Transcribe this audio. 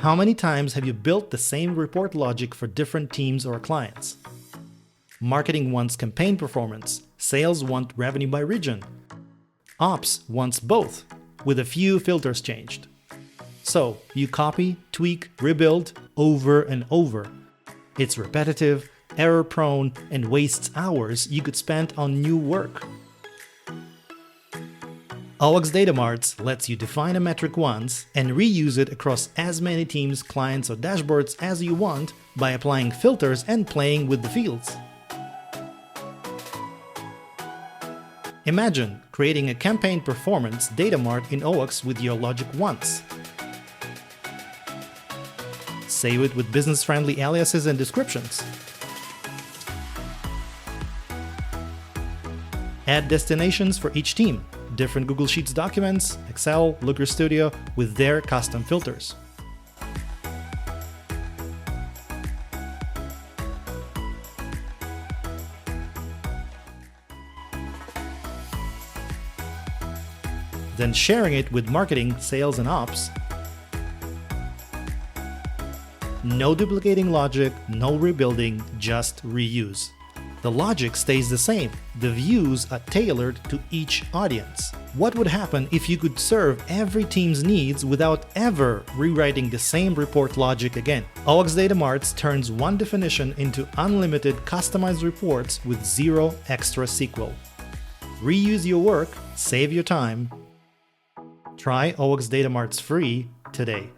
How many times have you built the same report logic for different teams or clients? Marketing wants campaign performance, sales want revenue by region. Ops wants both, with a few filters changed. So you copy, tweak, rebuild over and over. It's repetitive, error-prone, and wastes hours you could spend on new work. OWOX Data Marts lets you define a metric once and reuse it across as many teams, clients, or dashboards as you want by applying filters and playing with the fields. Imagine creating a campaign performance data mart in OWOX with your logic once. Save it with business-friendly aliases and descriptions. Add destinations for each team, different Google Sheets documents, Excel, Looker Studio with their custom filters. Then sharing it with marketing, sales, and ops. No duplicating logic, no rebuilding, just reuse. The logic stays the same. The views are tailored to each audience. What would happen if you could serve every team's needs without ever rewriting the same report logic again? OWOX Data Marts turns one definition into unlimited customized reports with zero extra SQL. Reuse your work, save your time. Try OWOX Data Marts free today.